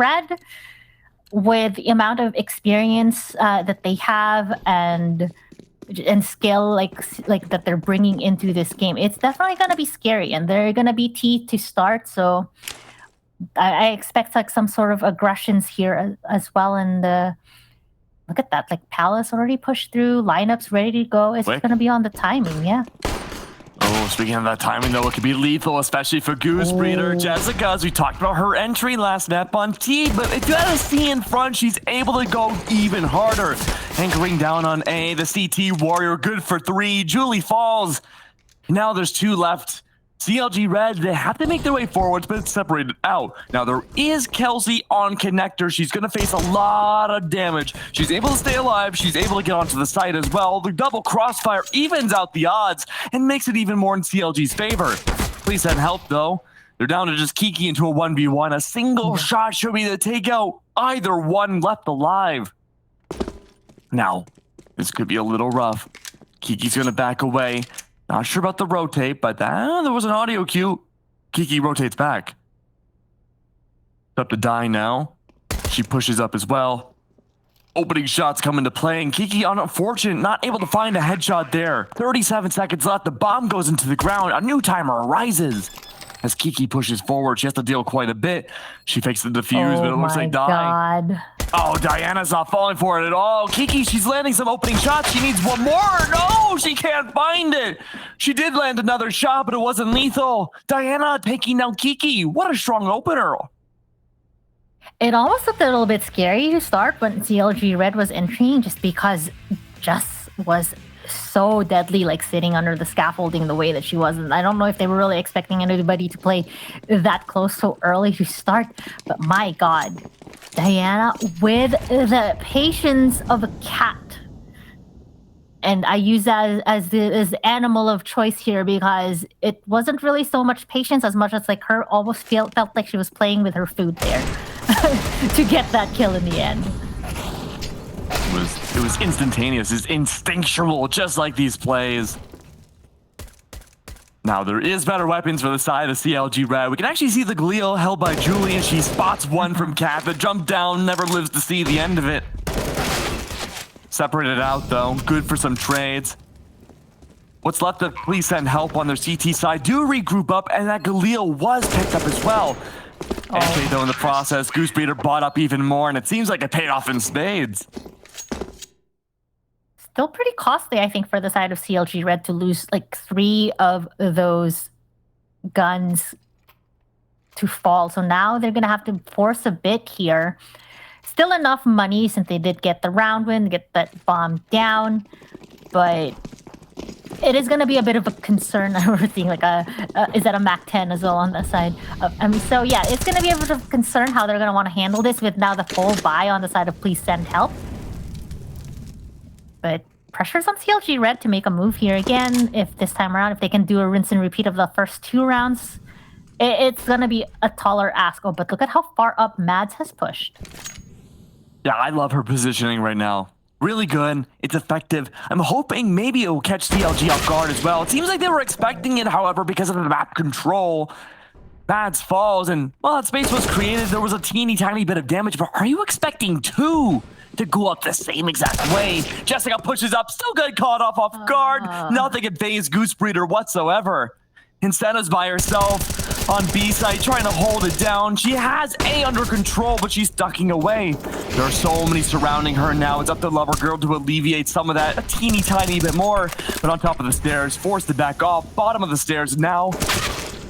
Red, with the amount of experience that they have and skill like that they're bringing into this game, it's definitely gonna be scary, and they're gonna be T to start. So I expect like some sort of aggressions here as well. And look at that, like Palace already pushed through, lineups ready to go. It's gonna be on the timing, yeah. Oh, speaking of that timing, though, it could be lethal, especially for Goose Breeder. Jessica, as we talked about her entry last map on T, but if you had a C in front, she's able to go even harder. Anchoring down on A, the CT Warrior, good for 3. Julie falls. Now there's 2 left. CLG Red, they have to make their way forwards, but it's separated out. Now there is Kelsey on connector. She's going to face a lot of damage. She's able to stay alive. She's able to get onto the site as well. The double crossfire evens out the odds and makes it even more in CLG's favor. Please send help, though. They're down to just Kiki into a 1v1. A single shot should be the takeout. Either one left alive. Now, this could be a little rough. Kiki's going to back away. Not sure about the rotate, but there was an audio cue. Kiki rotates back. Up to die now. She pushes up as well. Opening shots come into play, and Kiki, unfortunate, not able to find a headshot there. 37 seconds left. The bomb goes into the ground. A new timer arises. As Kiki pushes forward, she has to deal quite a bit. She fakes the defuse, but it looks like dying. God. Oh, Diana's not falling for it at all. Kiki, she's landing some opening shots. She needs one more. No, she can't find it. She did land another shot, but it wasn't lethal. Diana taking down Kiki. What a strong opener. It almost looked a little bit scary to start when CLG Red was entering, just because Jess was so deadly, like sitting under the scaffolding the way that she was. And I don't know if they were really expecting anybody to play that close so early to start, but my God, Diana with the patience of a cat. And I use that as the animal of choice here, because it wasn't really so much patience as much as like her almost felt like she was playing with her food there to get that kill in the end. It was instantaneous. It's instinctual, just like these plays. Now, there is better weapons for the side of CLG Red. We can actually see the Galil held by Julie, and she spots one from Cat. The jump down never lives to see the end of it. Separated out, though. Good for some trades. What's left of Please Send Help on their CT side do regroup up, and that Galil was picked up as well. AK, though, in the process, Goose Breeder bought up even more, and it seems like it paid off in spades. Still pretty costly, I think, for the side of CLG Red to lose like 3 of those guns to fall. So now they're going to have to force a bit here. Still enough money since they did get the round win, get that bomb down. But it is going to be a bit of a concern. We're seeing like is that a Mac 10 as well on that side? So yeah, it's going to be a bit of a concern how they're going to want to handle this with now the full buy on the side of Please Send Help. But pressure's on CLG Red to make a move here again. If this time around, if they can do a rinse and repeat of the first 2 rounds, it's going to be a taller ask. Oh, but look at how far up Mads has pushed. Yeah, I love her positioning right now. Really good. It's effective. I'm hoping maybe it will catch CLG off guard as well. It seems like they were expecting it, however, because of the map control. Mads falls, and, well, that space was created. There was a teeny tiny bit of damage, but are you expecting 2 to go up the same exact way? Jessica pushes up, still got caught off guard. Nothing can phase Goose Breeder whatsoever. Instead, by herself on B side, trying to hold it down. She has A under control, but she's ducking away. There are so many surrounding her now. It's up to Lover Girl to alleviate some of that a teeny tiny bit more. But on top of the stairs, forced to back off. Bottom of the stairs now.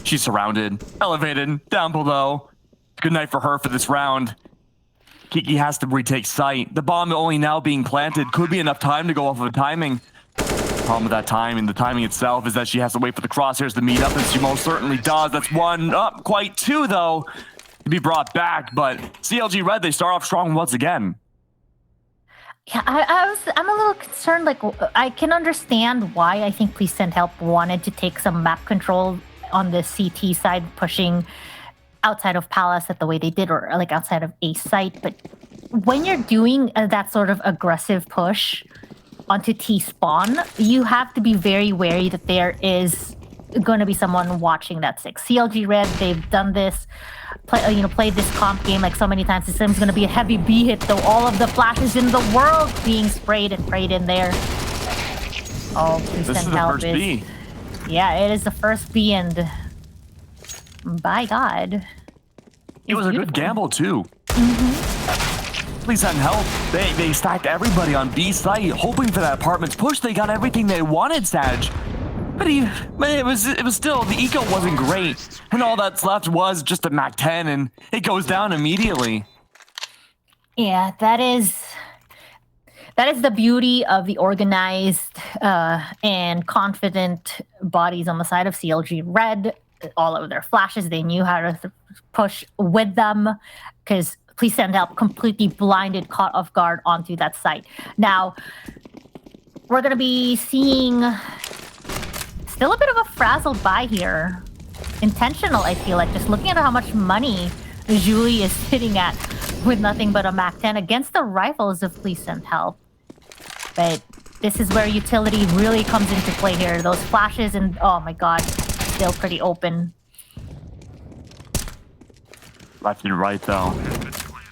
She's surrounded, elevated, down below. Good night for her for this round. Kiki has to retake sight. The bomb only now being planted. Could be enough time to go off of the timing. Problem with that timing, the timing itself, is that she has to wait for the crosshairs to meet up, and she most certainly does. That's 1 up, quite 2 though, to be brought back. But CLG Red, they start off strong once again. Yeah, I'm a little concerned. Like, I can understand why I think Please Send Help wanted to take some map control on the CT side, pushing outside of Palace at the way they did, or like outside of A site. But when you're doing that sort of aggressive push onto T spawn, you have to be very wary that there is going to be someone watching that six. CLG Red, they've done this, played this comp game like so many times. This is going to be a heavy B hit, though. All of the flashes in the world being sprayed and prayed in there. Oh, please this is send the help. first B. Yeah, it is the first B, and by God, it was beautiful. A good gamble too. Please send help. They stacked everybody on B site, hoping for that apartment's push. They got everything they wanted, Sag. But it was still, the eco wasn't great, and all that's left was just a Mac 10, and it goes down immediately. Yeah, that is the beauty of the organized and confident bodies on the side of CLG Red. All of their flashes, they knew how to push with them, because Please Send Help completely blinded, caught off guard onto that site. Now, we're going to be seeing still a bit of a frazzled buy here. Intentional, I feel like, just looking at how much money Julie is sitting at with nothing but a Mac 10 against the rifles of Please Send Help. But this is where utility really comes into play here. Those flashes and, oh my God, still pretty open. Left and right, though.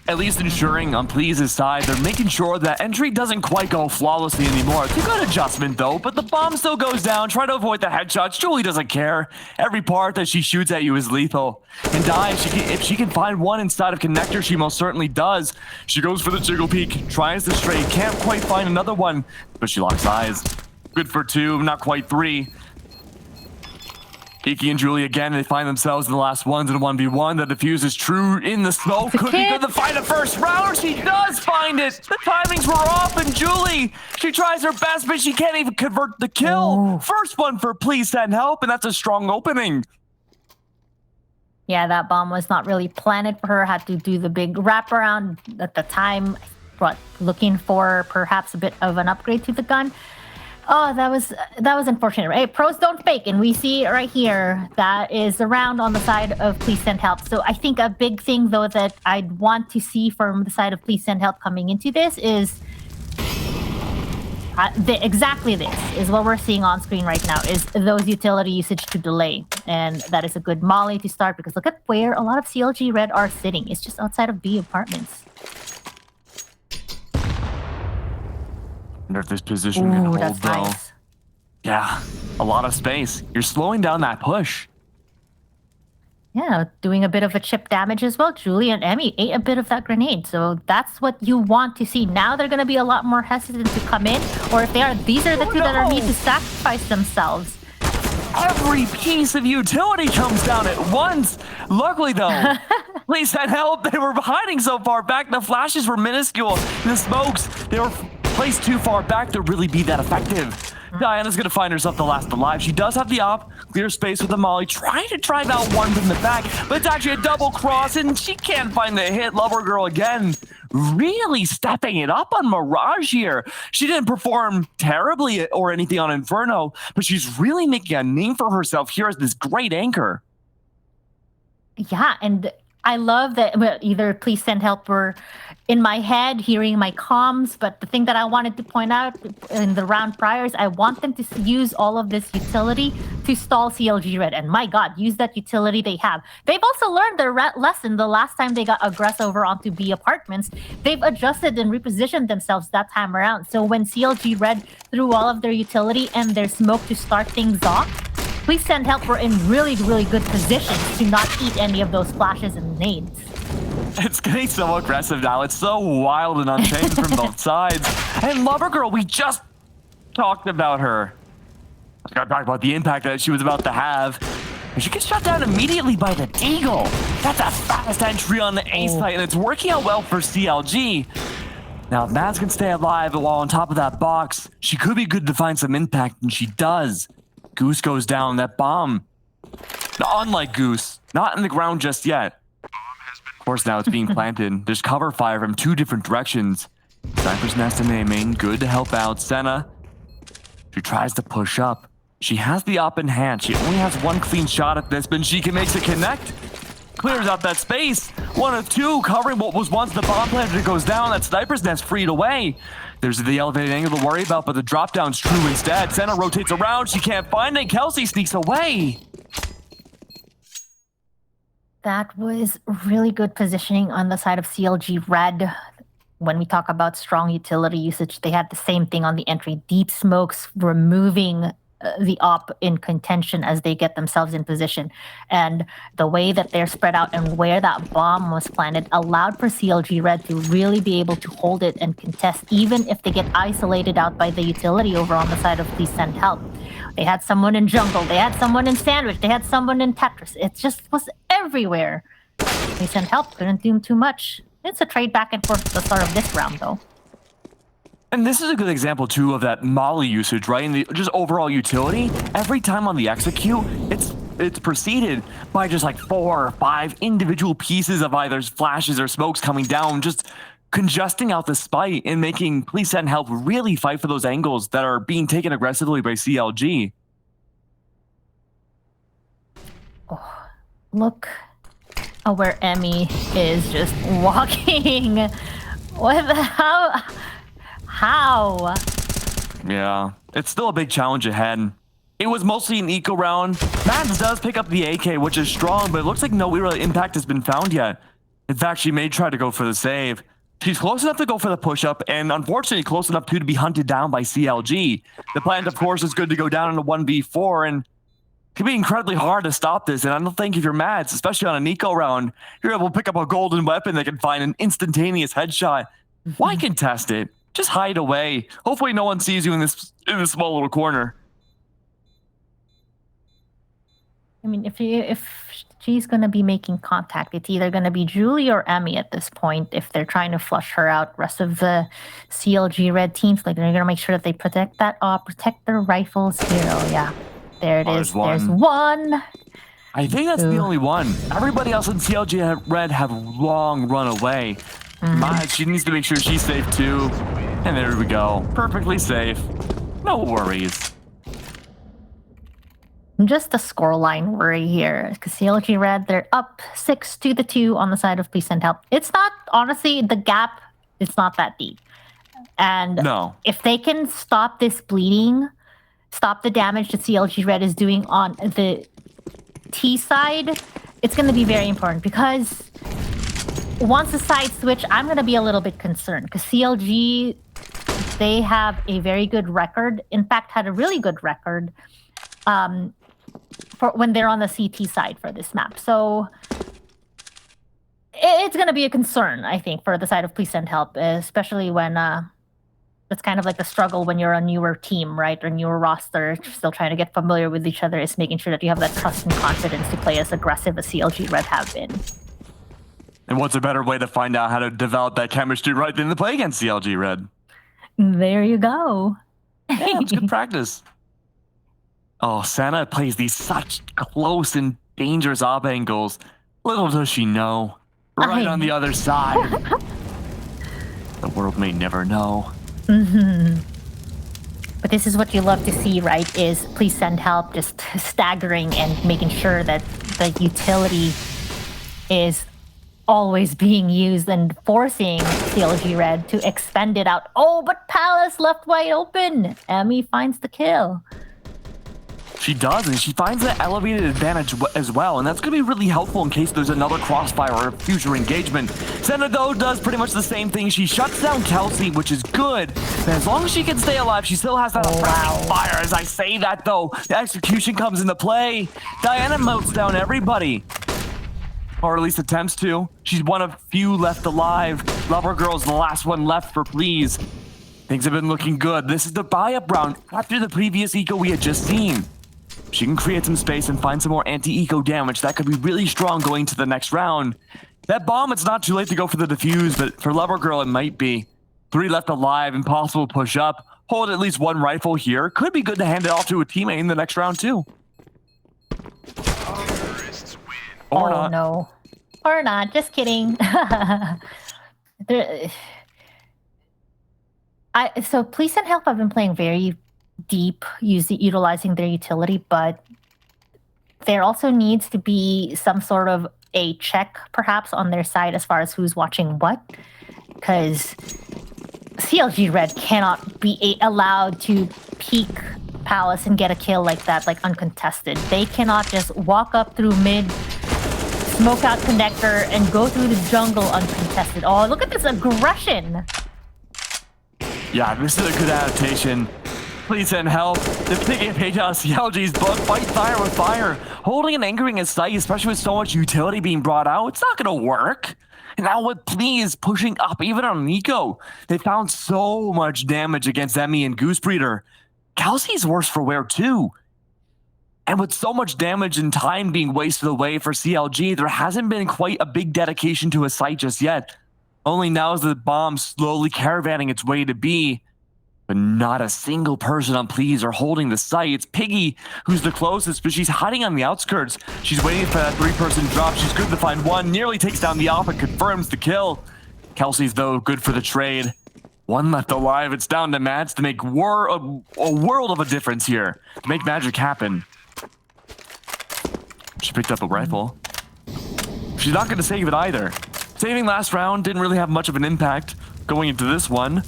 At least ensuring on Please's side, they're making sure that entry doesn't quite go flawlessly anymore. It's a good adjustment, though, but the bomb still goes down. Try to avoid the headshots. Julie doesn't care. Every part that she shoots at you is lethal. And Die, if she can find one inside of connector, she most certainly does. She goes for the jiggle peek, tries the straight, can't quite find another one, but she locks eyes. Good for 2, not quite 3. Iki and Julie again, they find themselves in the last ones in a 1v1. The defuse is true in the smoke. Could be good to find a first round. She does find it. The timings were off, and Julie, she tries her best, but she can't even convert the kill. Oh. First one for Please Send Help, and that's a strong opening. Yeah, that bomb was not really planted for her. Had to do the big wraparound at the time. But looking for perhaps a bit of an upgrade to the gun. Oh, that was unfortunate. Right? Pros don't fake, and we see it right here. That is the round on the side of Please Send Help. So I think a big thing, though, that I'd want to see from the side of Please Send Help coming into this is exactly this is what we're seeing on screen right now, is those utility usage to delay. And that is a good molly to start, because look at where a lot of CLG Red are sitting. It's just outside of B apartments. I wonder if this position can hold, though. Nice. Yeah, a lot of space. You're slowing down that push. Yeah, doing a bit of a chip damage as well. Julie and Emmy ate a bit of that grenade, so that's what you want to see. Now they're going to be a lot more hesitant to come in, or if they are, these are the two that are need to sacrifice themselves. Every piece of utility comes down at once. Luckily, though, Please Send Help. They were hiding so far back. The flashes were minuscule. The smokes, they were placed too far back to really be that effective. Diana's gonna find herself the last alive. She does have the op, clear space with the molly, trying to try that one from the back, but it's actually a double cross, and she can't find the hit. Lover Girl again, really stepping it up on Mirage here. She didn't perform terribly or anything on Inferno, but she's really making a name for herself here as this great anchor. Yeah, and I love that either Please Send Help or in my head hearing my comms, but the thing that I wanted to point out in the round prior is I want them to use all of this utility to stall CLG Red. And my God, use that utility they have. They've also learned their lesson the last time they got aggressed over onto B apartments. They've adjusted and repositioned themselves that time around. So when CLG Red threw all of their utility and their smoke to start things off, Please Send Help were in really, really good positions to not eat any of those flashes and nades. It's getting so aggressive now. It's so wild and unchained from both sides. And Lover Girl, we just talked about her. I gotta talk about the impact that she was about to have. And she gets shot down immediately by the Deagle. That's a fast entry on the A site, and it's working out well for CLG. Now, if Mads can stay alive while on top of that box, she could be good to find some impact, and she does. Goose goes down. That bomb, unlike Goose, not in the ground just yet. Of course, now it's being planted. There's cover fire from 2 different directions. Sniper's Nest and aiming, good to help out. Senna, she tries to push up. She has the op in hand. She only has 1 clean shot at this, but she can make the connect. Clears out that space. One of two, covering what was once the bomb planter that goes down. That sniper's nest freed away. There's the elevated angle to worry about, but the drop down's true instead. Senna rotates around. She can't find it. Kelsey sneaks away. That was really good positioning on the side of CLG Red. When we talk about strong utility usage, they had the same thing on the entry. Deep smokes removing the op in contention as they get themselves in position. And the way that they're spread out and where that bomb was planted allowed for CLG Red to really be able to hold it and contest, even if they get isolated out by the utility over on the side of Please Send Help. They had someone in jungle, they had someone in sandwich, they had someone in Tetris. It just was everywhere. Please Send Help couldn't do too much. It's a trade back and forth at the start of this round, though. And this is a good example, too, of that molly usage, right? And the just overall utility. Every time on the execute, it's preceded by just like 4 or 5 individual pieces of either flashes or smokes coming down, just congesting out the spite and making Please Send Help really fight for those angles that are being taken aggressively by CLG. Oh, look where Emmy is just walking. What the hell? How? Yeah, it's still a big challenge ahead. It was mostly an eco round. Mads does pick up the AK, which is strong, but it looks like no real impact has been found yet. In fact, she may try to go for the save. She's close enough to go for the push-up, and unfortunately close enough to be hunted down by CLG. The plan, of course, is good to go down in a 1v4, and it can be incredibly hard to stop this, and I don't think if you're Mads, especially on an eco round, you're able to pick up a golden weapon that can find an instantaneous headshot. Why contest it? Just hide away. Hopefully no one sees you in this small little corner. I mean, if she's going to be making contact, it's either going to be Julie or Emmy at this point if they're trying to flush her out. Rest of the CLG Red teams, like, they're going to make sure that they protect that protect their rifles here. Oh, yeah. There it is. There's one. I think that's the only one. Everybody else in CLG Red have long run away. She needs to make sure she's safe too. And there we go. Perfectly safe. No worries. Just a scoreline worry here. Because CLG Red, they're up 6-2 on the side of Please Send Help. It's not, honestly, the gap, it's not that deep. And if they can stop this bleeding, stop the damage that CLG Red is doing on the T side, it's going to be very important. Because once the side switch, I'm going to be a little bit concerned. Because CLG, they have a very good record. In fact, had a really good record for when they're on the CT side for this map. So it's going to be a concern, I think, for the side of Please Send Help, especially when it's kind of like the struggle when you're a newer team, right? Or newer roster, still trying to get familiar with each other, is making sure that you have that trust and confidence to play as aggressive as CLG Red have been. And what's a better way to find out how to develop that chemistry right than to play against CLG Red? There you go. Yeah, it's good practice. Oh, Senna plays these such close and dangerous op angles. Little does she know. Right on the other side. The world may never know. But this is what you love to see, right? Is Please Send Help just staggering and making sure that the utility is always being used and forcing CLG Red to expend it out. Oh, but Palace left wide open. Emmy finds the kill. She does, and she finds that elevated advantage as well, and that's going to be really helpful in case there's another crossfire or a future engagement. Senna, though, does pretty much the same thing. She shuts down Kelsey, which is good, and as long as she can stay alive, she still has that fire. As I say that, though, the execution comes into play. Diana melts down everybody. Or at least attempts to. She's one of few left alive. Lover Girl's the last one left for Please. Things have been looking good. This is the buy-up round after the previous eco we had just seen. She can create some space and find some more anti-eco damage. That could be really strong going to the next round. That bomb, it's not too late to go for the defuse, but for Lover Girl, it might be. 3 left alive, impossible to push up. Hold at least 1 rifle here. Could be good to hand it off to a teammate in the next round, too. Or not. No. Or not. Just kidding. So Please Send Help have been playing very deep, utilizing their utility, but there also needs to be some sort of a check perhaps on their side as far as who's watching what, because CLG Red cannot be allowed to peek Palace and get a kill like that, like uncontested. They cannot just walk up through mid, smoke out connector, and go through the jungle uncontested. Oh, look at this aggression. Yeah, this is a good adaptation. Please send help. They're taking a page out of CLG's book. Fight fire with fire. Holding and anchoring a site, especially with so much utility being brought out, it's not going to work. And now with Please pushing up, even on Nico, they found so much damage against Emmy and Goose Breeder. Kelsey's worse for wear too. And with so much damage and time being wasted away for CLG, there hasn't been quite a big dedication to a site just yet. Only now is the bomb slowly caravanning its way to B. But not a single person on Please are holding the site. It's Piggy who's the closest, but she's hiding on the outskirts. She's waiting for that 3-person drop. She's good to find one. Nearly takes down the op and confirms the kill. Kelsey's, though, good for the trade. One left alive. It's down to Mads to make a world of a difference here. To make magic happen. She picked up a rifle. She's not going to save it either. Saving last round didn't really have much of an impact going into this one.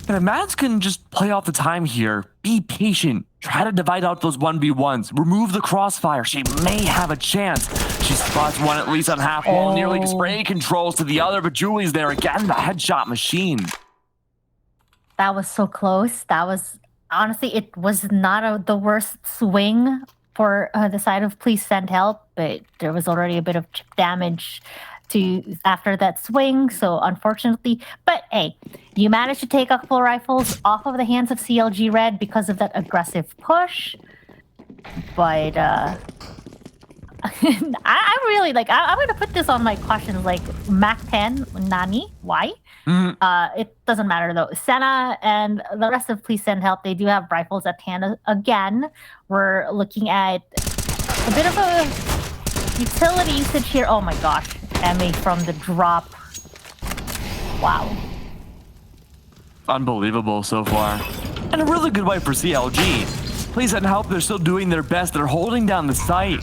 And if Mads can just play off the time here, be patient, try to divide out those 1v1s, remove the crossfire, she may have a chance. She spots one at least on half wall, nearly spray controls to the other, but Julie's there again, the headshot machine. That was so close. That was, honestly, it was not the worst swing for the side of Please Send Help, but there was already a bit of chip damage after that swing, so unfortunately, but hey, you managed to take a couple rifles off of the hands of CLG Red because of that aggressive push. But I really like. I'm gonna put this on my questions like Mac 10, Nani, why? It doesn't matter though. Senna and the rest of Please Send Help. They do have rifles at hand again. We're looking at a bit of a utility usage here. Oh my gosh. Emmy from the drop. Wow. Unbelievable so far. And a really good way for CLG. Please Send Help, they're still doing their best. They're holding down the site.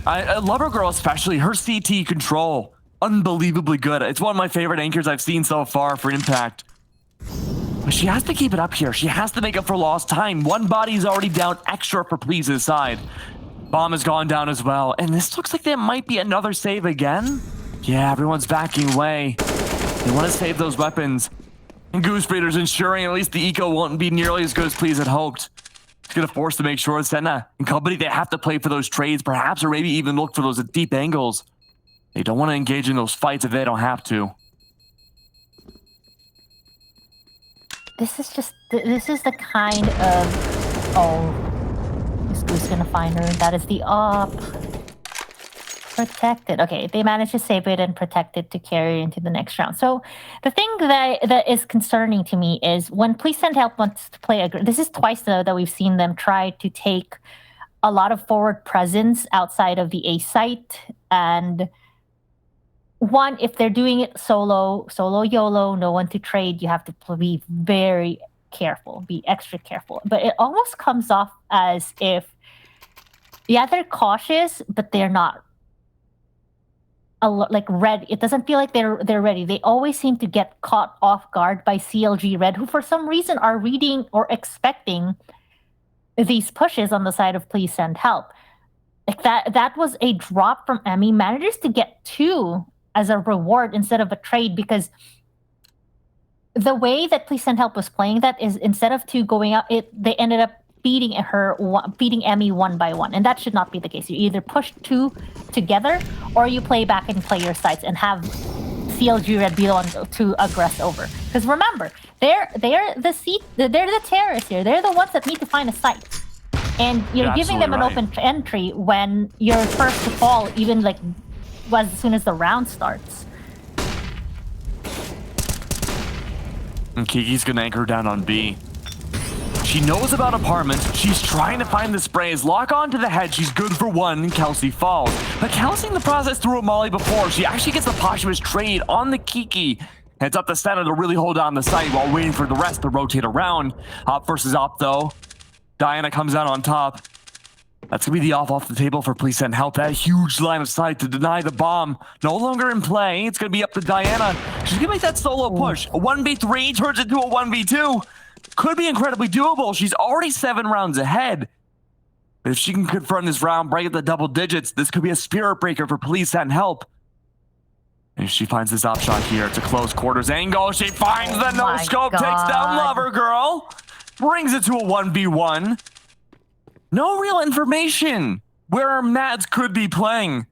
I love her girl especially. Her CT control. Unbelievably good. It's one of my favorite anchors I've seen so far for Impact. But she has to keep it up here. She has to make up for lost time. One body's already down extra for Please's side. Bomb has gone down as well. And this looks like there might be another save again. Yeah, everyone's backing away. They want to save those weapons. And Goose Breeder's ensuring at least the eco won't be nearly as good as Please had hoped. It's going to force to make sure Senna and company, they have to play for those trades, perhaps, or maybe even look for those deep angles. They don't want to engage in those fights if they don't have to. This is the kind of, oh, this Goose going to find her. That is the op. Protected. Okay, they managed to save it and protect it to carry into the next round. So the thing that is concerning to me is when Please Send Help wants to play this is twice that we've seen them try to take a lot of forward presence outside of the A site. And one, if they're doing it solo YOLO, no one to trade, you have to be very careful, be extra careful. But it almost comes off as if, yeah, they're cautious, but they're not like Red. It doesn't feel like they're ready. They always seem to get caught off guard by CLG Red, who for some reason are reading or expecting these pushes on the side of Please Send Help. Like that was a drop from Emmy. Manages to get 2 as a reward instead of a trade, because the way that Please Send Help was playing that is instead of 2 going out, they ended up beating Emmy 1 by 1, and that should not be the case. You either push 2 together, or you play back and play your sites and have CLG Red be the one to aggress over. Because remember, they're the terrorists here. They're the ones that need to find a site, and you're giving them an open entry when you're first to fall, even like as soon as the round starts. And Kiki's gonna anchor down on B. She knows about apartments. She's trying to find the sprays. Lock on to the head. She's good for 1. Kelsey falls. But Kelsey in the process threw a molly before. She actually gets the posthumous trade on the Kiki. Heads up the center to really hold on the site while waiting for the rest to rotate around. Op versus op, though. Diana comes out on top. That's going to be the off the table for Please Send Help. That huge line of sight to deny the bomb. No longer in play. It's going to be up to Diana. She's going to make that solo push. A 1v3 turns into a 1v2. Could be incredibly doable. She's already 7 rounds ahead. But if she can confirm this round, break at the double digits, this could be a spirit breaker for Please Send Help. And if she finds this op shot here, it's a close quarters angle. She finds the no-scope, takes down Lover Girl. Brings it to a 1v1. No real information where Mads could be playing.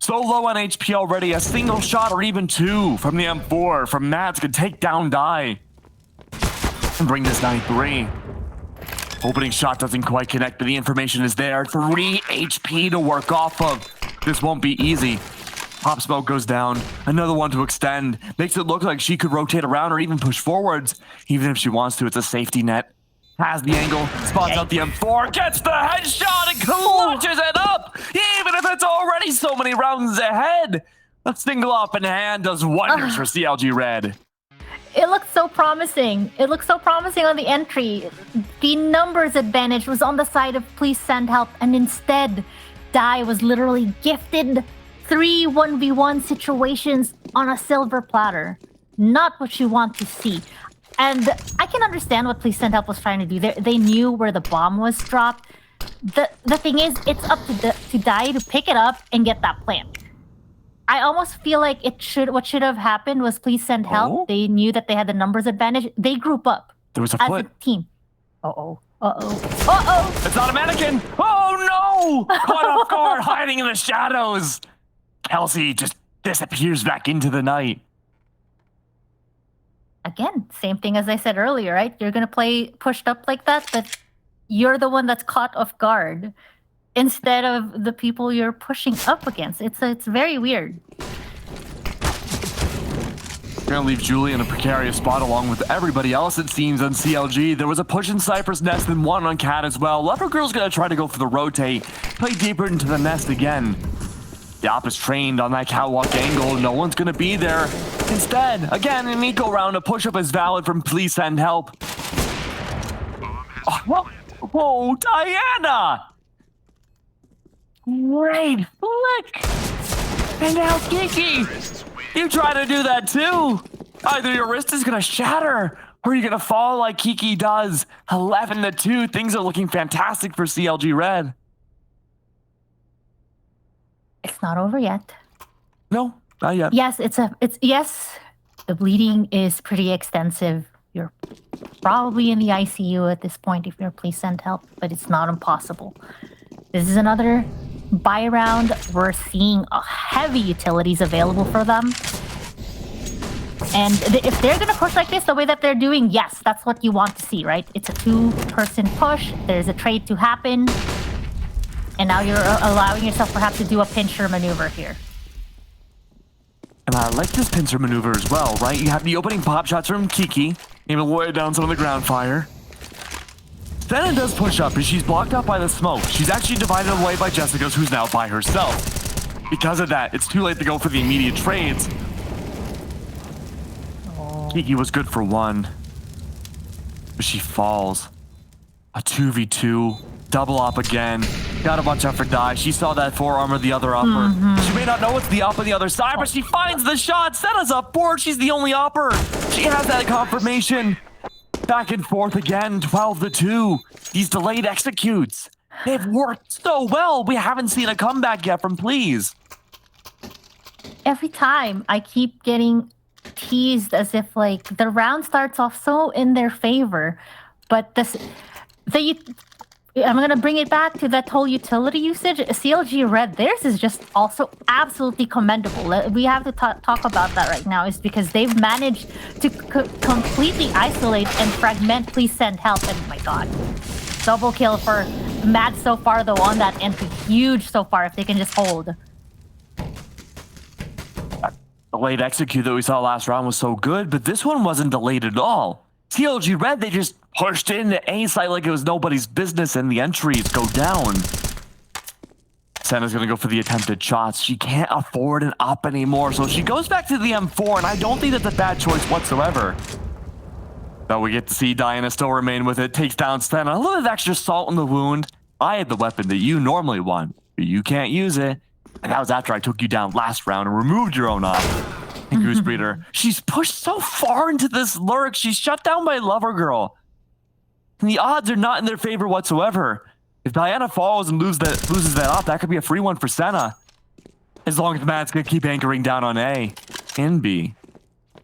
So low on HP already, a single shot or even 2 from the M4 from Mads could take down Die and bring this 9-3. Opening shot doesn't quite connect, but the information is there. 3 HP to work off of. This won't be easy. Pop smoke goes down. Another one to extend. Makes it look like she could rotate around or even push forwards. Even if she wants to, it's a safety net. Has the angle, spots out the M4, gets the headshot and clutches it up, even if it's already so many rounds ahead. That single off in hand does wonders for CLG Red. It looked so promising. It looked so promising on the entry. The numbers advantage was on the side of Please Send Help, and instead, Die was literally gifted 3 1v1 situations on a silver platter. Not what you want to see. And I can understand what Please Send Help was trying to do there. They knew where the bomb was dropped. The thing is, it's up to Die to pick it up and get that plant. I almost feel like what should have happened was Please Send Help. They knew that they had the numbers advantage. They group up. There was a as foot. a team. Uh-oh. It's not a mannequin. Oh no! Caught off guard, hiding in the shadows. Kelsey just disappears back into the night. Again, same thing as I said earlier, right? You're going to play pushed up like that, but you're the one that's caught off guard instead of the people you're pushing up against. It's very weird. We're going to leave Julie in a precarious spot along with everybody else, it seems, on CLG. There was a push in Cypress Nest and one on Cat as well. Lover Girl's going to try to go for the rotate, play deeper into the nest again. The op is trained on that catwalk angle. No one's going to be there. Instead, again, an eco round. A push-up is valid from Please Send Help. Oh, whoa, Diana! Great flick! And now Kiki! You try to do that too! Either your wrist is going to shatter, or you're going to fall like Kiki does. 11-2. Things are looking fantastic for CLG Red. It's not over yet. No, not yet. Yes, yes. The bleeding is pretty extensive. You're probably in the ICU at this point if you're Please Send Help, but it's not impossible. This is another buy round. We're seeing heavy utilities available for them. And if they're going to push like this, the way that they're doing, yes, that's what you want to see, right? It's a 2-person push. There's a trade to happen. And now you're allowing yourself perhaps to do a pincher maneuver here. And I like this pincer maneuver as well, right? You have the opening pop shots from Kiki, able to wear down some of the ground fire. Senna does push up, but she's blocked out by the smoke. She's actually divided away by Jessica's, who's now by herself. Because of that, it's too late to go for the immediate trades. Kiki was good for 1. But she falls. A 2v2. Double op again. Gotta watch out for Die. She saw that forearm of the other upper. She may not know it's the op on the other side, but she finds the shot. Senna's up board. She's the only upper. She has that confirmation. Back and forth again. 12-2. These delayed executes. They've worked so well. We haven't seen a comeback yet from Please. Every time I keep getting teased as if like the round starts off so in their favor, but I'm going to bring it back to that whole utility usage. CLG Red, theirs is just also absolutely commendable. We have to talk about that right now, is because they've managed to completely isolate and fragment Please Send Help. And my god, double kill for Matt so far though on that entry. Huge so far if they can just hold. The late execute that we saw last round was so good, but this one wasn't delayed at all. CLG Red, they just pushed into A site like it was nobody's business, and the entries go down. Senna's going to go for the attempted shots. She can't afford an op anymore, so she goes back to the M4, and I don't think that's a bad choice whatsoever. Though we get to see Diana still remain with it, takes down Senna. A little bit of extra salt in the wound. I had the weapon that you normally want, but you can't use it. And that was after I took you down last round and removed your own op. And Goose Breeder, she's pushed so far into this lurk. She's shut down by Lover Girl. And the odds are not in their favor whatsoever. If Diana falls and loses that op, that could be a free one for Senna. As long as Matt's going to keep anchoring down on A and B.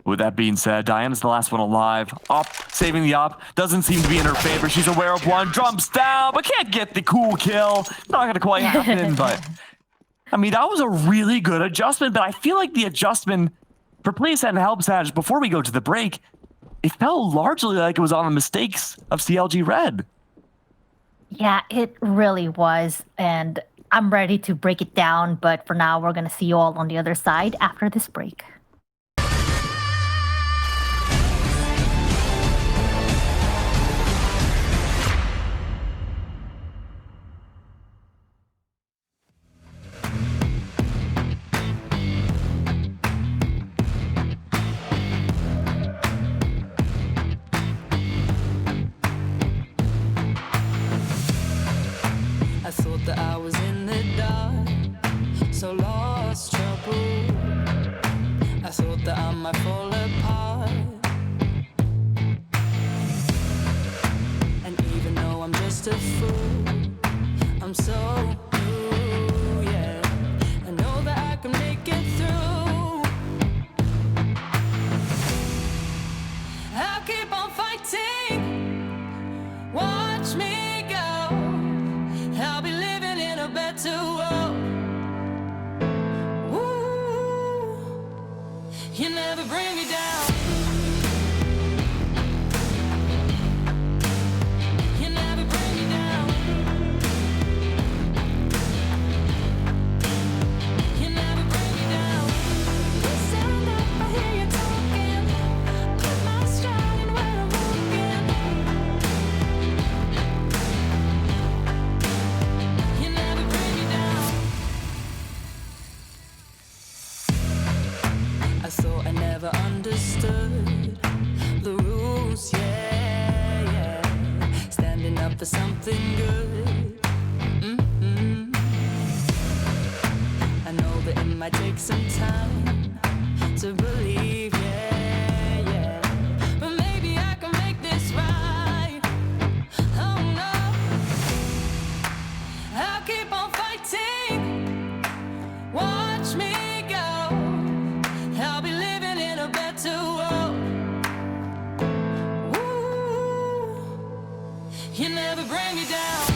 With that being said, Diana's the last one alive. Saving the op doesn't seem to be in her favor. She's aware of one, jumps down, but can't get the cool kill. Not going to quite happen, but... I mean, that was a really good adjustment, but I feel like the adjustment for Please and Help Sag, before we go to the break, it felt largely like it was on the mistakes of CLG Red. Yeah, it really was, and I'm ready to break it down, but for now, we're going to see you all on the other side after this break. That I was in the dark, so lost, trouble. I thought that I might fall apart. And even though I'm just a fool, I'm so blue, yeah. I know that I can make it through. I'll keep on fighting. Watch me go. I'll be living in a better world. Ooh, you never bring me down. You never bring me down. You never bring me down. You stand up, I hear you talking. Put my stride in where I'm walking. You never bring me down. I thought I never understood the rules, yeah, yeah. Standing up for something good. I know that it might take some time to believe, yeah, yeah. But maybe I can make this right. Oh no, I'll keep on fighting. Watch me go. I'll be living in a better world. Ooh, you never bring me down.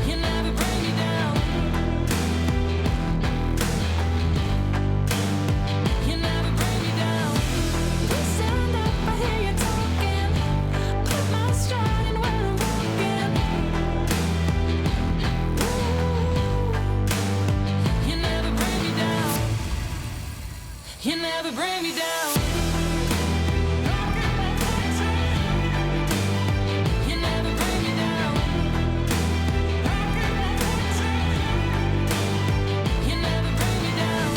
You never bring me down. You never bring me down. You stand up, I hear you talking. Put my stride in where I'm walking. Ooh, you never bring me down. You never bring me down. You never bring me down. You never bring me down.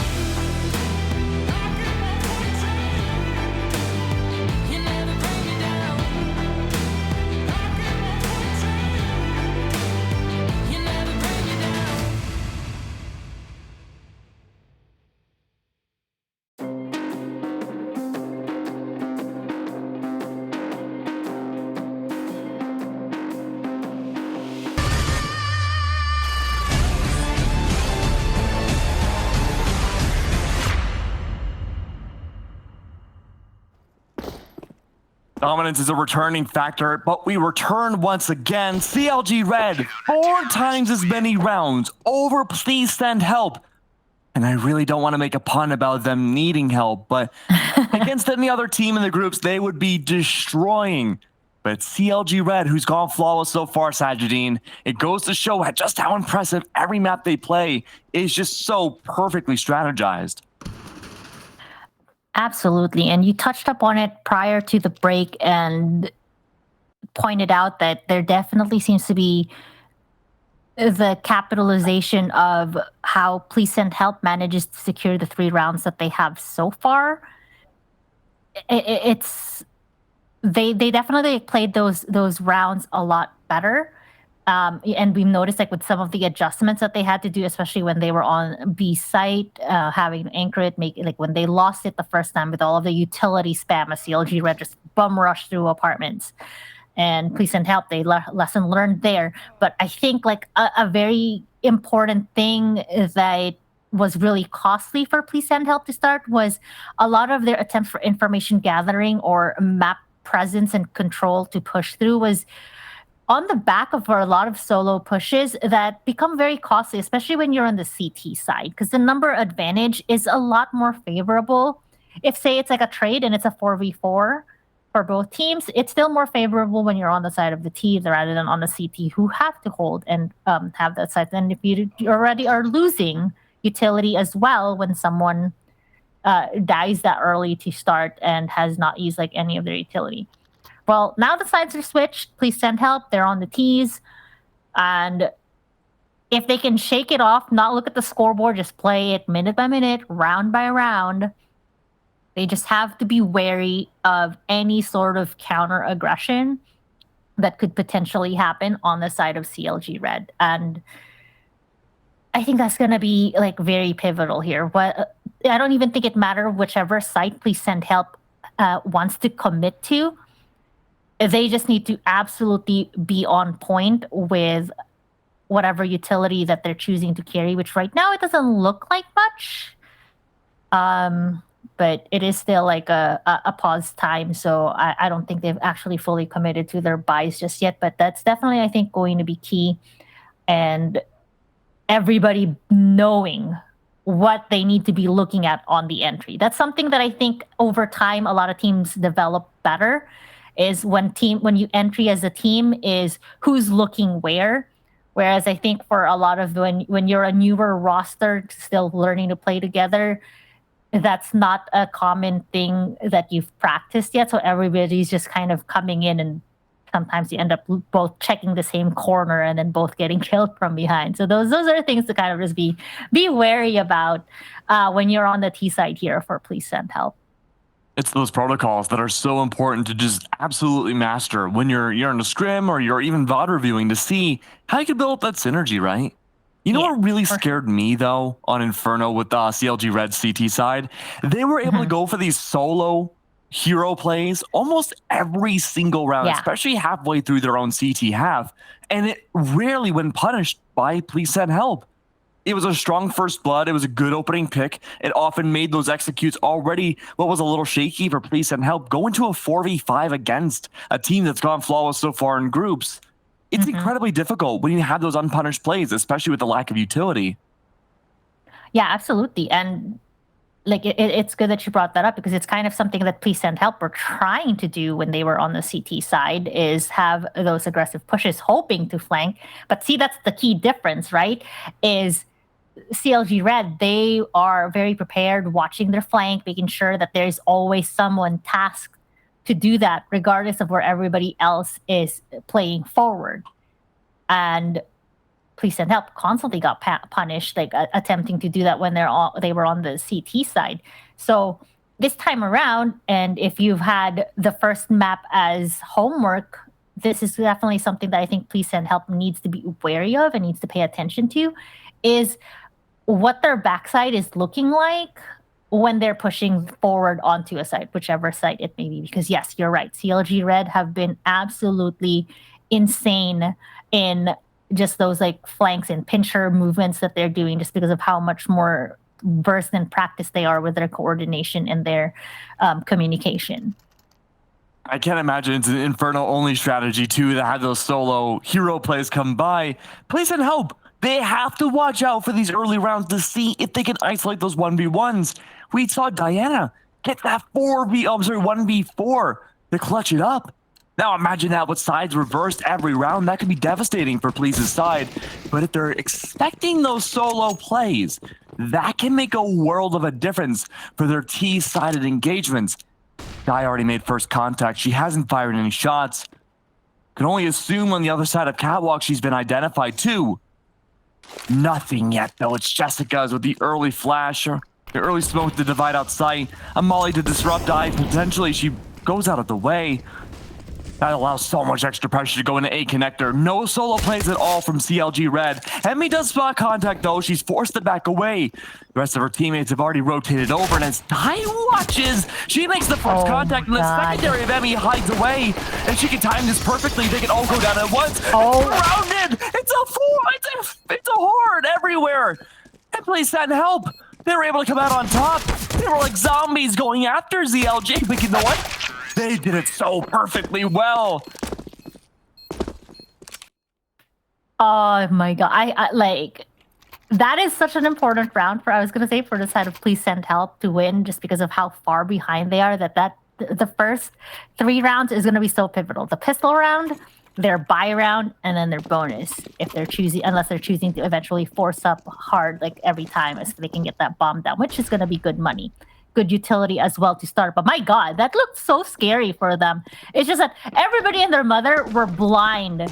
You never bring me down. You never bring me down. Dominance is a returning factor, but we return once again. CLG Red, 4 times as many rounds over Please Send Help. And I really don't want to make a pun about them needing help, but against any other team in the groups, they would be destroying. But CLG Red, who's gone flawless so far, Sajidine, it goes to show just how impressive every map they play is just so perfectly strategized. Absolutely. And you touched upon it prior to the break and pointed out that there definitely seems to be the capitalization of how Please Send Help manages to secure the 3 rounds that they have so far. It's they definitely played those rounds a lot better. And we've noticed like with some of the adjustments that they had to do, especially when they were on B site, having to anchor it, make it like when they lost it the first time with all of the utility spam, a CLG Red just bum rush through apartments. And please send help. They lesson learned there. But I think like a very important thing that was really costly for Please Send Help to start was a lot of their attempts for information gathering or map presence and control to push through was on the back of a lot of solo pushes that become very costly, especially when you're on the CT side, because the number advantage is a lot more favorable. If, say, it's like a trade and it's a 4v4 for both teams, it's still more favorable when you're on the side of the T rather than on the CT, who have to hold and have that side. And if you already are losing utility as well when someone dies that early to start and has not used like any of their utility. Well, now the sides are switched. Please send help. They're on the T's. And if they can shake it off, not look at the scoreboard, just play it minute by minute, round by round, they just have to be wary of any sort of counter aggression that could potentially happen on the side of CLG Red. And I think that's going to be like very pivotal here. I don't even think it matters whichever site Please Send Help wants to commit to. They just need to absolutely be on point with whatever utility that they're choosing to carry, which right now it doesn't look like much. But it is still like a pause time, so I don't think they've actually fully committed to their buys just yet. But that's definitely, I think, going to be key. And everybody knowing what they need to be looking at on the entry. That's something that I think over time a lot of teams develop better, is when you entry as a team is who's looking where. Whereas I think for a lot of when you're a newer roster still learning to play together, that's not a common thing that you've practiced yet. So everybody's just kind of coming in, and sometimes you end up both checking the same corner and then both getting killed from behind. So those are things to kind of just be wary about when you're on the T side here for Please Send Help. It's those protocols that are so important to just absolutely master when you're in a scrim or you're even VOD reviewing to see how you can build up that synergy, right? You know what really scared me, though, on Inferno with CLG Red CT side? They were able to go for these solo hero plays almost every single round, especially halfway through their own CT half, and it rarely went punished by Please Send Help. It was a strong first blood. It was a good opening pick. It often made those executes already what was a little shaky for Please Send Help go into a 4v5 against a team that's gone flawless so far in groups. It's incredibly difficult when you have those unpunished plays, especially with the lack of utility. Yeah, absolutely. And like it's good that you brought that up, because it's kind of something that Please Send Help were trying to do when they were on the CT side, is have those aggressive pushes, hoping to flank. But see, that's the key difference, right? Is CLG Red, they are very prepared, watching their flank, making sure that there's always someone tasked to do that, regardless of where everybody else is playing forward. And Please Send Help constantly got punished, like attempting to do that when they were on the CT side. So this time around, and if you've had the first map as homework, this is definitely something that I think Please Send Help needs to be wary of and needs to pay attention to, is what their backside is looking like when they're pushing forward onto a site, whichever site it may be. Because yes, you're right, CLG Red have been absolutely insane in just those like flanks and pincher movements that they're doing, just because of how much more versed and practiced they are with their coordination and their communication. I can't imagine it's an Inferno-only strategy, too, that had those solo hero plays come by. Please Send Help. They have to watch out for these early rounds to see if they can isolate those 1v1s. We saw Diana get that 1v4 to clutch it up. Now imagine that with sides reversed every round. That could be devastating for Please's side. But if they're expecting those solo plays, that can make a world of a difference for their T-sided engagements. Guy already made first contact. She hasn't fired any shots. Can only assume on the other side of Catwalk she's been identified too. Nothing yet, though. It's Jessica's with the early flash, or the early smoke to divide out sight. A molly to disrupt eye. Potentially she goes out of the way. That allows so much extra pressure to go into A connector. No solo plays at all from CLG Red. Emmy does spot contact though. She's forced to back away. The rest of her teammates have already rotated over, and as Ty watches, she makes the first contact, and the secondary of Emmy hides away. And she can time this perfectly. They can all go down at once. Surrounded. It's a horde everywhere. And please send help. They were able to come out on top. They were like zombies going after CLG, but you know what? They did it so perfectly well. Oh my god. I like that is such an important round for, I was gonna say, for the side of please send help to win, just because of how far behind they are. That the first 3 rounds is gonna be so pivotal. The pistol round, their buy round, and then their bonus, if they're choosing, unless they're choosing to eventually force up hard like every time, so they can get that bomb down, which is gonna be good money. Good utility as well to start. But my god, that looked so scary for them. It's just that everybody and their mother were blind. They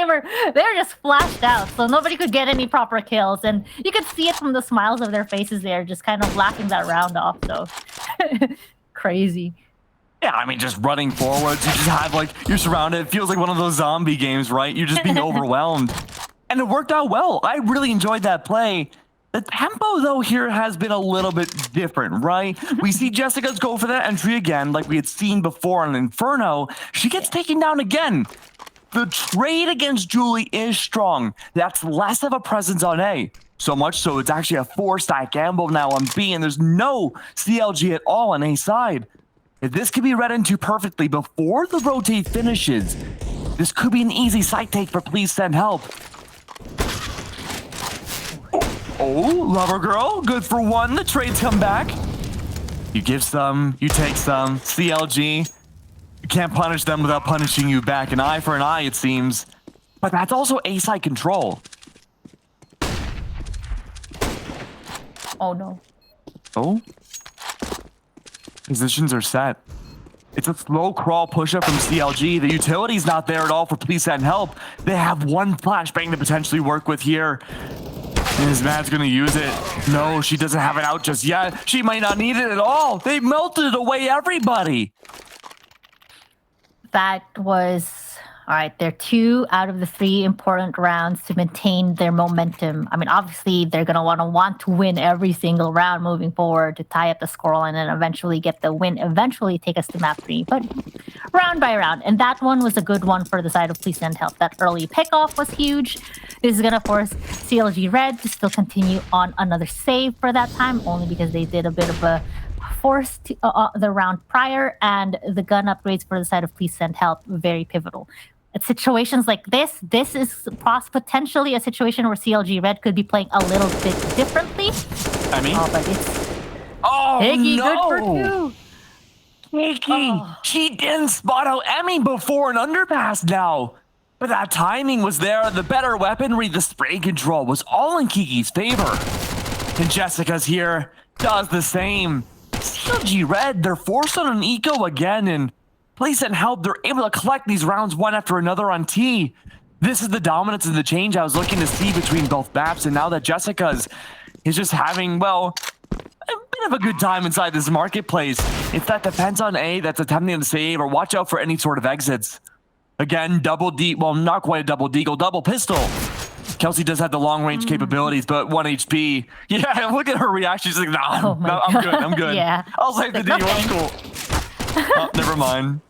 were just flashed out, so nobody could get any proper kills, and you could see it from the smiles of their faces. They're just kind of laughing that round off. So crazy. Yeah, I mean, just running forwards, you just have like, you're surrounded. It feels like one of those zombie games, right? You're just being overwhelmed. And it worked out well. I really enjoyed that play. The tempo, though, here has been a little bit different, right? We see Jessica's go for that entry again, like we had seen before on Inferno. She gets taken down again. The trade against Julie is strong. That's less of a presence on A. So much so, it's actually a 4-stack gamble now on B, and there's no CLG at all on A side. If this could be read into perfectly before the rotate finishes, this could be an easy site take for please send help. Oh, Lover Girl, good for 1. The trades come back. You give some, you take some. CLG, you can't punish them without punishing you back. An eye for an eye, it seems. But that's also A-side control. Oh, no. Oh? Positions are set. It's a slow crawl push-up from CLG. The utility's not there at all for please send help. They have 1 flashbang to potentially work with here. And his man's gonna use it. No, she doesn't have it out just yet. She might not need it at all. They melted away everybody. That was... All right, they're 2 out of the 3 important rounds to maintain their momentum. I mean, obviously, they're going to want to win every single round moving forward to tie up the scoreline and eventually get the win, eventually take us to map 3. But round by round. And that one was a good one for the side of please send help. That early pickoff was huge. This is going to force CLG Red to still continue on another save for that time, only because they did a bit of a force to, the round prior, and the gun upgrades for the side of please send help, very pivotal. At situations like this is potentially a situation where CLG Red could be playing a little bit differently. I mean, but it's Higgy, no. Good for 2. Higgy, she didn't spot out Emmy before an underpass now. But that timing was there. The better weaponry, the spray control was all in Kiki's favor. And Jessica's here, does the same. CLG Red, they're forced on an eco again, and please send help. They're able to collect these rounds one after another on T. This is the dominance and the change I was looking to see between both maps, and now that Jessica's is just having, well, a bit of a good time inside this marketplace. It's that defense on A that's attempting to save, or watch out for any sort of exits. Again, double D, well, not quite a double deagle, double pistol. Kelsey does have the long range capabilities, but 1 HP. Yeah, look at her reaction. She's like, nah, no, I'm good. Yeah. I'll save the deagle, it's cool. Oh, never mind.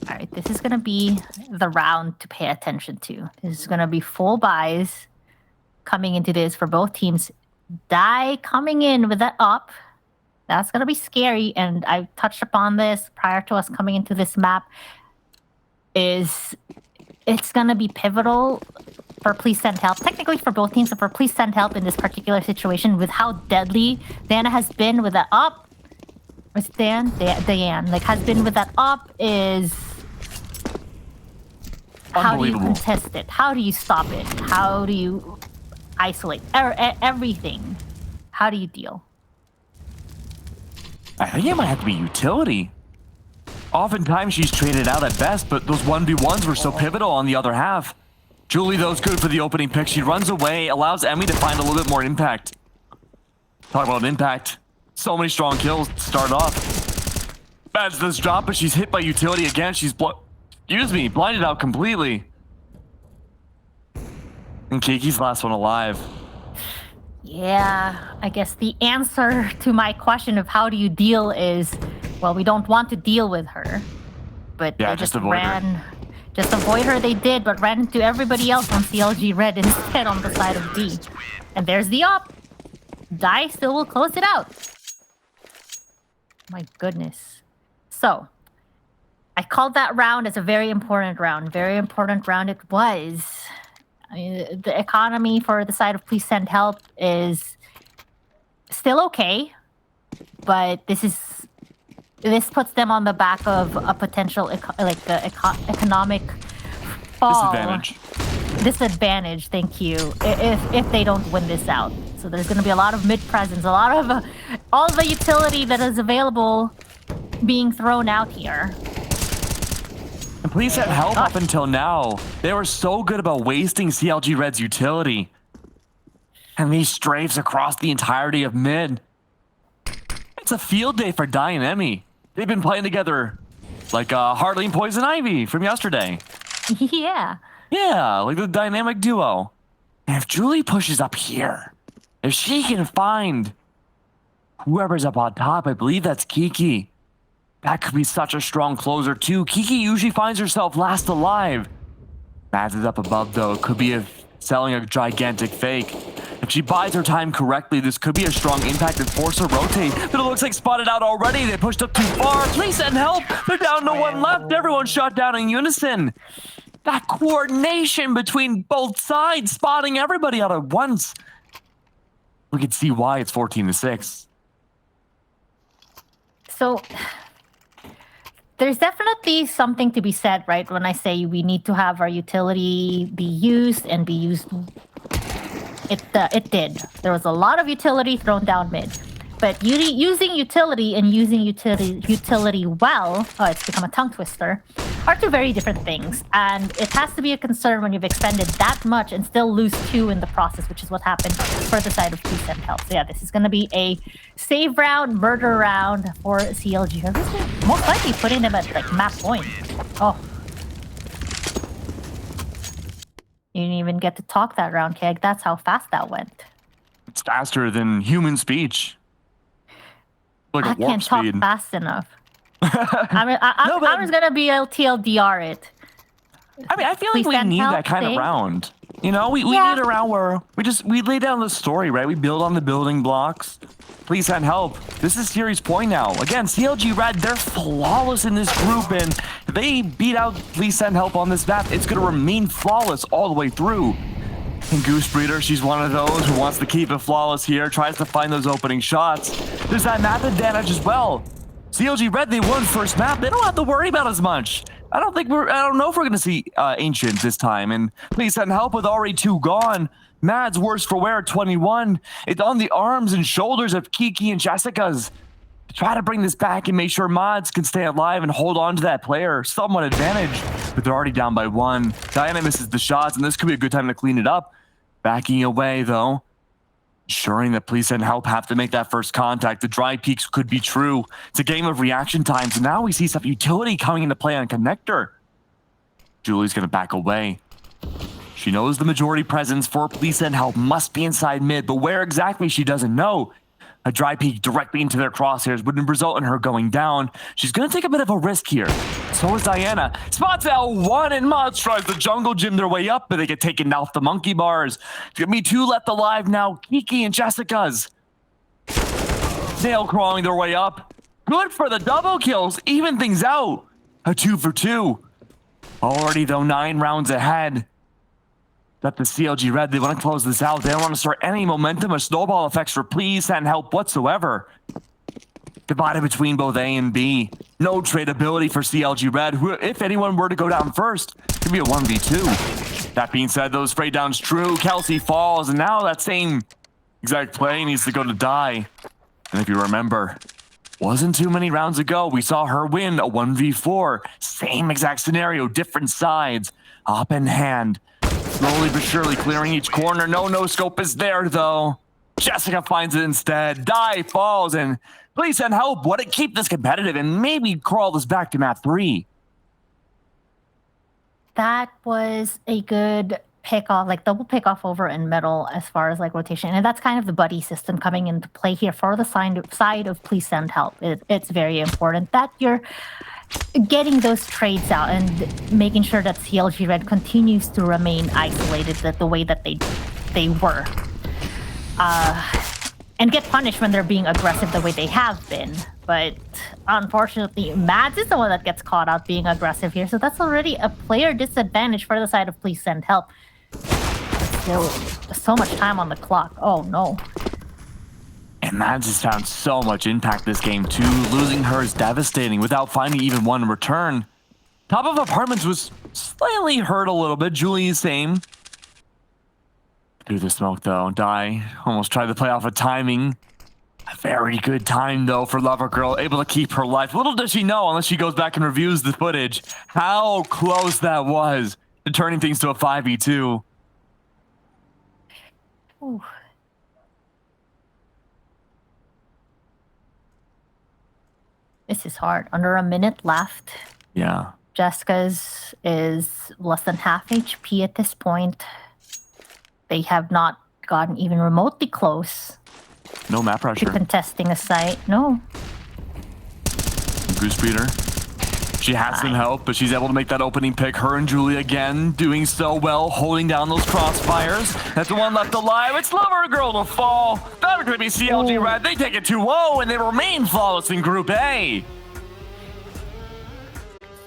All right, this is going to be the round to pay attention to. This is going to be full buys coming into this for both teams. Die coming in with that up. That's going to be scary, and I touched upon this prior to us coming into this map. It's going to be pivotal for please send help. Technically for both teams, but for please send help in this particular situation with how deadly Diana has been with that up. Or is it Diane? Like, has been with that up is... How do you contest it? How do you stop it? How do you isolate? Everything. How do you deal? I think it might have to be utility. Oftentimes she's traded out at best, but those 1v1s were so pivotal on the other half. Julie, though, is good for the opening pick. She runs away, allows Emmy to find a little bit more impact. Talk about impact. So many strong kills to start off. Mads does drop, but she's hit by utility again. She's blinded out completely. And Kiki's last one alive. Yeah, I guess the answer to my question of how do you deal is, well, we don't want to deal with her. But Yeah, they just just avoid ran. her. Just avoid her they did, but ran into everybody else on CLG Red instead on the side of D. And there's the op. Die still will close it out. My goodness. So, I called that round as a very important round. Very important round it was. I mean, the economy for the side of Please Send Help is still okay, but this puts them on the back of a potential economic fall. Disadvantage, thank you, if they don't win this out. So there's going to be a lot of mid presence, a lot of all the utility that is available being thrown out here. And Please Send Help up until now. They were so good about wasting CLG Red's utility. And these strafes across the entirety of mid. It's a field day for Dai and Emmy. They've been playing together like Harley and Poison Ivy from yesterday. Yeah. Yeah, like the dynamic duo. And if Julie pushes up here, if she can find whoever's up on top, I believe that's Kiki. That could be such a strong closer too. Kiki usually finds herself last alive. Mads is up above though. It could be selling a gigantic fake. If she buys her time correctly, this could be a strong impact and force her rotate. But it looks like spotted out already. They pushed up too far. Please send help. They're down to one left. Everyone shot down in unison. That coordination between both sides, spotting everybody out at once. We can see why it's 14-6. So there's definitely something to be said, right? When I say we need to have our utility be used and be used, it did. There was a lot of utility thrown down mid, but using utility and using utility well, it's become a tongue twister, are two very different things. And it has to be a concern when you've expended that much and still lose 2 in the process, which is what happened for the side of Please Send Help. So yeah, this is going to be a save round, murder round for CLG. Most likely putting them at like map point. Oh. You didn't even get to talk that round, Keg. That's how fast that went. It's faster than human speech. Like I a warp can't talk speed. fast enough. I'm just gonna be LTLDR it. I mean, I feel like Please we send need help, that kind of thanks. round. You know, we need a round where we lay down the story, right? We build on the building blocks. Please send help. This is series point now. Again, CLG Red, they're flawless in this group, and if they beat out Please Send Help on this map, it's going to remain flawless all the way through. And Goose Breeder, she's one of those who wants to keep it flawless here, tries to find those opening shots. There's that map advantage as well. CLG Red, they won first map. They don't have to worry about as much. I don't know if we're going to see Ancient this time. And Please Send Help with already 2 gone. Mads worse for wear at 21. It's on the arms and shoulders of Kiki and Jessica's to try to bring this back and make sure Mads can stay alive and hold on to that player somewhat advantage. But they're already down by 1. Diana misses the shots, and this could be a good time to clean it up. Backing away, though. Ensuring that Please Send Help have to make that first contact. The dry peaks could be true. It's a game of reaction times, and now we see some utility coming into play on Connector. Julie's going to back away. She knows the majority presence for Please Send Help must be inside mid, but where exactly she doesn't know. A dry peek directly into their crosshairs would result in her going down. She's going to take a bit of a risk here. So is Diana. Spots L1 and Mods tries to jungle gym their way up, but they get taken off the monkey bars. It's going to be 2 left alive now. Kiki and Jessica's. Snail crawling their way up. Good for the double kills. Even things out. A 2 for 2. Already, though, 9 rounds ahead. That the CLG Red, they want to close this out. They don't want to start any momentum or snowball effects for Please Send Help whatsoever. Divided between both A and B. No tradability for CLG Red, who, if anyone were to go down first, it could be a 1v2. That being said, those spray downs true. Kelsey falls, and now that same exact play needs to go to Die. And if you remember, wasn't too many rounds ago, we saw her win a 1v4. Same exact scenario, different sides. Up in hand. Slowly but surely clearing each corner. No scope is there, though. Jessica finds it instead. Die falls, and please send help. What it keep this competitive and maybe crawl this back to map 3. That was a good pick off, like double pick off over in middle as far as like rotation. And that's kind of the buddy system coming into play here for the side of please send help. It's very important that you're getting those trades out and making sure that CLG Red continues to remain isolated the way that they were. And get punished when they're being aggressive the way they have been. But unfortunately, Mads is the one that gets caught out being aggressive here. So that's already a player disadvantage for the side of please send help. Still, so much time on the clock. Oh no. And Mads has found so much impact this game too. Losing her is devastating without finding even one in return. Top of Apartments was slightly hurt a little bit. Julie, same. Through the smoke though, Die almost tried to play off a timing. A very good time though for Lover Girl, able to keep her life. Little does she know, unless she goes back and reviews the footage, how close that was to turning things to a 5v2. Ooh. This is hard. Under a minute left. Yeah. Jessica's is less than half HP at this point. They have not gotten even remotely close. No map pressure. To contesting a site. No. Goose Breeder. She has some help, but she's able to make that opening pick. Her and Julie again doing so well, holding down those crossfires. That's the one left alive. It's Lover Girl to fall. That would be CLG Red. They take it 2-0, and they remain flawless in Group A.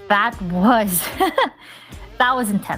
That was... that was intense.